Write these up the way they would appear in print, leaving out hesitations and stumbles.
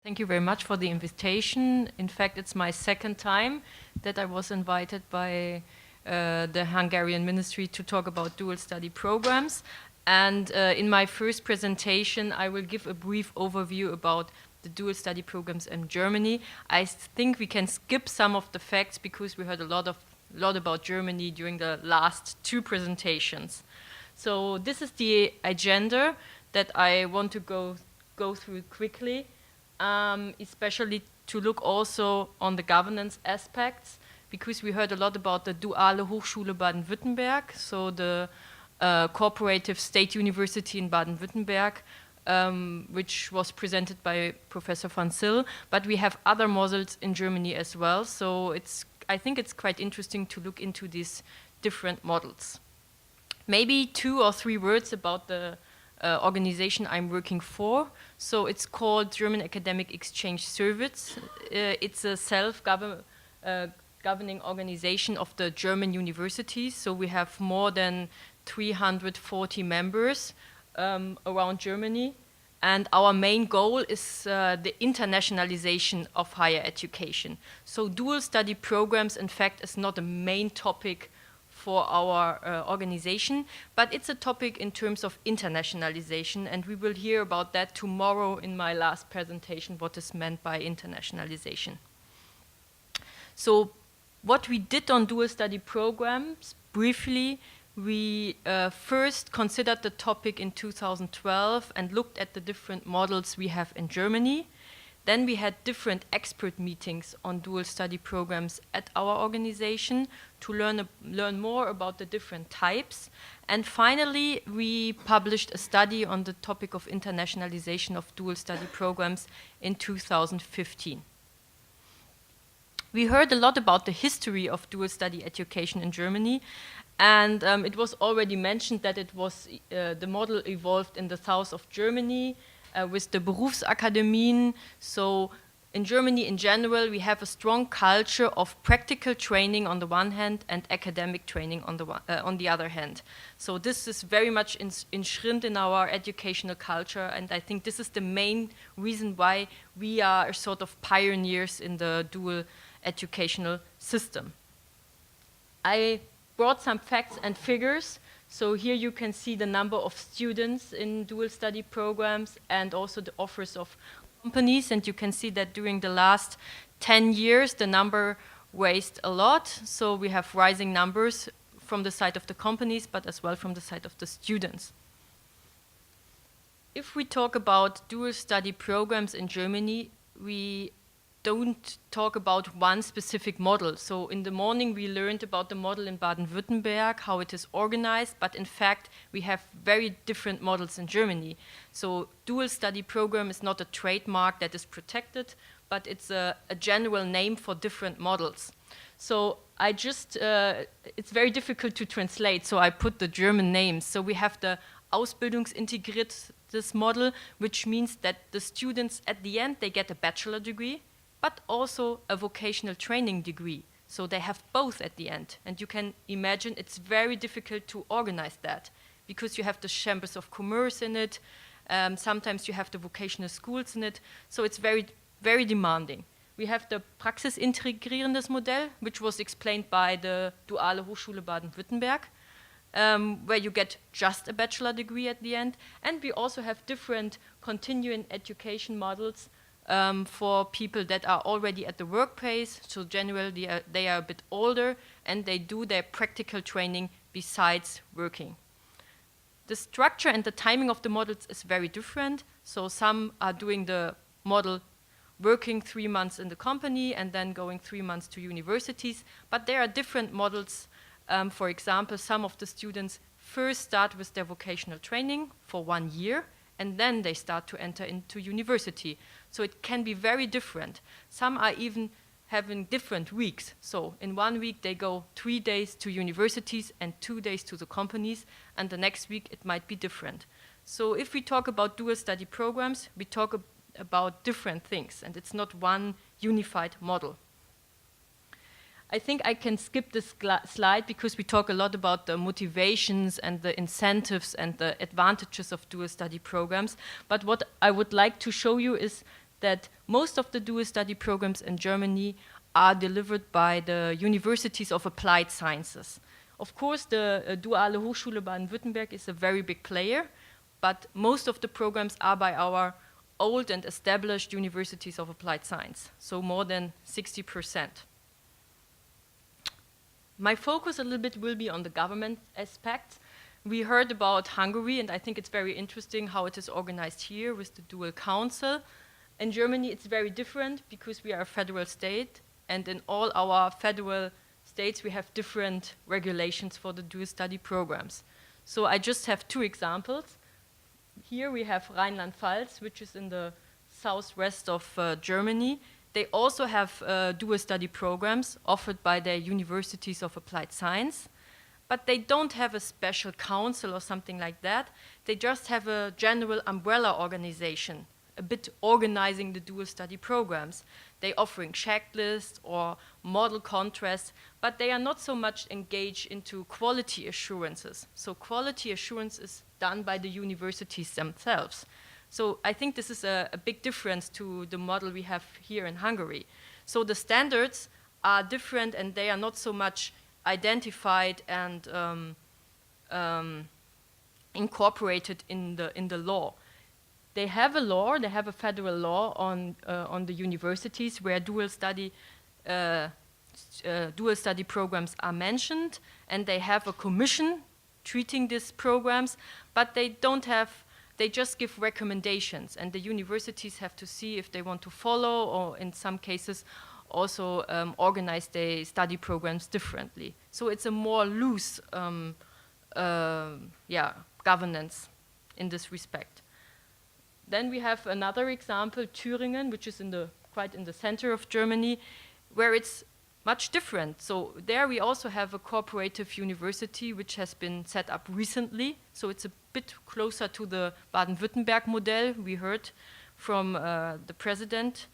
Thank you very much for the invitation. In fact, it's my second time that I was invited by the Hungarian Ministry to talk about dual study programs. And in my first presentation, I will give a brief overview about the dual study programs in Germany. I think we can skip some of the facts because we heard a lot about Germany during the last two presentations. So this is the agenda that I want to go through quickly. Especially to look also on the governance aspects, because we heard a lot about the Duale Hochschule Baden-Württemberg, so the cooperative state university in Baden-Württemberg, which was presented by Professor van Zyl, but we have other models in Germany as well, so I think it's quite interesting to look into these different models. Maybe 2 or 3 words about the organization I'm working for. So it's called German Academic Exchange Service. It's a self-governing organization of the German universities. So we have more than 340 members around Germany. And our main goal is the internationalization of higher education. So dual study programs, in fact, is not a main topic for our organization, but it's a topic in terms of internationalization, and we will hear about that tomorrow in my last presentation, what is meant by internationalization. So what we did on dual study programs, briefly, we first considered the topic in 2012 and looked at the different models we have in Germany. Then we had different expert meetings on dual study programs at our organization to learn more about the different types. And finally, we published a study on the topic of internationalization of dual study programs in 2015. We heard a lot about the history of dual study education in Germany, and it was already mentioned that it was the model evolved in the south of Germany, with the Berufsakademien. So in Germany in general, we have a strong culture of practical training on the one hand and academic training on the other hand. So this is very much enshrined in our educational culture, and I think this is the main reason why we are sort of pioneers in the dual educational system. I brought some facts and figures. So here you can see the number of students in dual study programs and also the offers of companies. And you can see that during the last 10 years, the number raised a lot. So we have rising numbers from the side of the companies, but as well from the side of the students. If we talk about dual study programs in Germany, we don't talk about one specific model. So in the morning we learned about the model in Baden-Württemberg, how it is organized, but in fact we have very different models in Germany. So dual study program is not a trademark that is protected, but it's a general name for different models. So it's very difficult to translate, so I put the German names. So we have the Ausbildungsintegriertes model, which means that the students at the end, they get a bachelor degree, but also a vocational training degree. So they have both at the end. And you can imagine it's very difficult to organize that because you have the chambers of commerce in it. Sometimes you have the vocational schools in it. So it's very, very demanding. We have the praxisintegrierendes Modell, which was explained by the Duale Hochschule Baden-Württemberg, where you get just a bachelor degree at the end. And we also have different continuing education models for people that are already at the workplace. So generally they are a bit older and they do their practical training besides working. The structure and the timing of the models is very different. So some are doing the model working 3 months in the company and then going 3 months to universities. But there are different models. For example, some of the students first start with their vocational training for 1 year, and then they start to enter into university. So it can be very different. Some are even having different weeks. So in 1 week they go 3 days to universities and 2 days to the companies, and the next week it might be different. So if we talk about dual study programs, we talk about different things, and it's not one unified model. I think I can skip this slide because we talk a lot about the motivations and the incentives and the advantages of dual study programs. But what I would like to show you is that most of the dual study programs in Germany are delivered by the universities of applied sciences. Of course, the Duale Hochschule Baden-Württemberg is a very big player, but most of the programs are by our old and established universities of applied science, so more than 60%. My focus a little bit will be on the government aspect. We heard about Hungary, and I think it's very interesting how it is organized here with the dual council. In Germany, it's very different because we are a federal state, and in all our federal states, we have different regulations for the dual study programs. So I just have two examples. Here we have Rhineland-Pfalz, which is in the southwest of Germany. They also have dual study programs offered by their universities of applied science, but they don't have a special council or something like that. They just have a general umbrella organization, a bit organizing the dual study programs. They offering checklists or model contrasts, but they are not so much engaged into quality assurances. So quality assurance is done by the universities themselves. So I think this is a big difference to the model we have here in Hungary. So the standards are different, and they are not so much identified and incorporated in the law. They have a law, they have a federal law on the universities where dual study programs are mentioned, and they have a commission treating these programs, but they just give recommendations, and the universities have to see if they want to follow, or in some cases also organize their study programs differently. So it's a more loose governance in this respect. Then we have another example, Thüringen, which is quite in the center of Germany, where it's much different. So there we also have a cooperative university which has been set up recently. So it's a bit closer to the Baden-Württemberg model we heard from the president.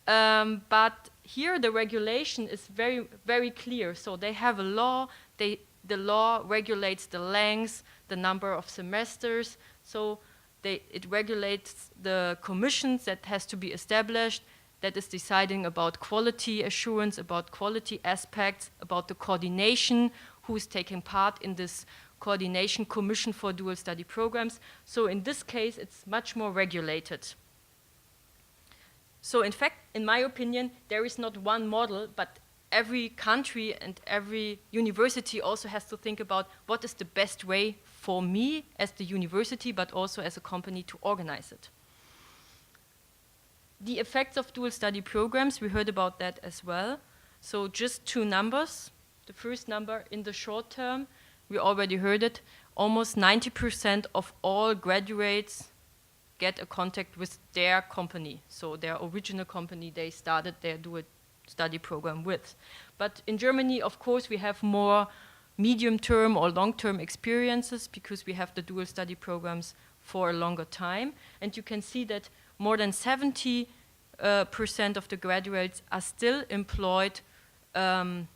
But here the regulation is very, very clear. So they have a law. The law regulates the length, the number of semesters. So it regulates the commissions that has to be established, that is deciding about quality assurance, about quality aspects, about the coordination, who is taking part in this coordination commission for dual study programs. So in this case, it's much more regulated. So in fact, in my opinion, there is not one model, but every country and every university also has to think about what is the best way for me as the university, but also as a company to organize it. The effects of dual study programs, we heard about that as well. So just two numbers. The first number, in the short term, we already heard it, almost 90% of all graduates get a contact with their company, so their original company they started their dual study program with. But in Germany, of course, we have more medium-term or long-term experiences because we have the dual study programs for a longer time. And you can see that more than 70% of the graduates are still employed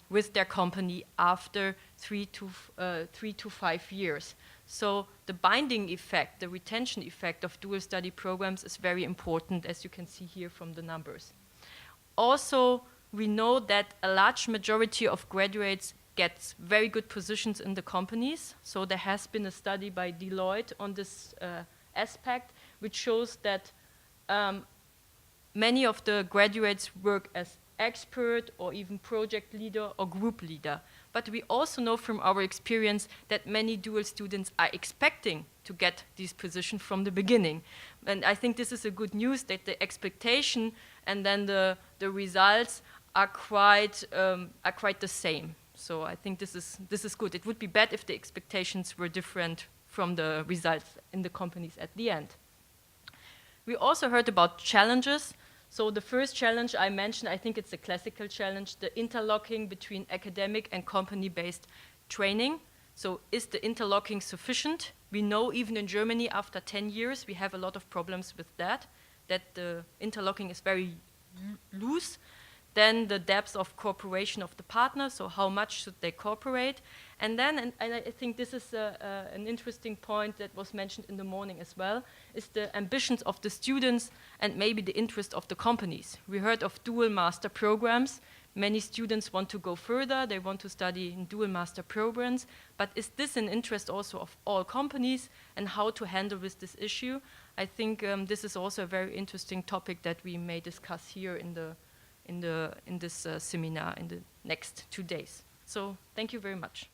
with their company after 3 to 5 years. So the binding effect, the retention effect of dual study programs is very important, as you can see here from the numbers. Also, we know that a large majority of graduates gets very good positions in the companies. So there has been a study by Deloitte on this aspect, which shows that many of the graduates work as expert or even project leader or group leader. But we also know from our experience that many dual students are expecting to get these positions from the beginning. And I think this is a good news that the expectation and then the results are quite the same. So I think this is good. It would be bad if the expectations were different from the results in the companies at the end. We also heard about challenges. So the first challenge I mentioned, I think it's a classical challenge, the interlocking between academic and company-based training. So is the interlocking sufficient? We know even in Germany after 10 years we have a lot of problems with that the interlocking is very loose. then the depth of cooperation of the partners, so how much should they cooperate, and then, and I think this is an interesting point that was mentioned in the morning as well, is the ambitions of the students and maybe the interest of the companies. We heard of dual master programs. Many students want to go further, they want to study in dual master programs, but is this an interest also of all companies, and how to handle with this issue? I think this is also a very interesting topic that we may discuss here in this seminar in the next 2 days. So thank you very much.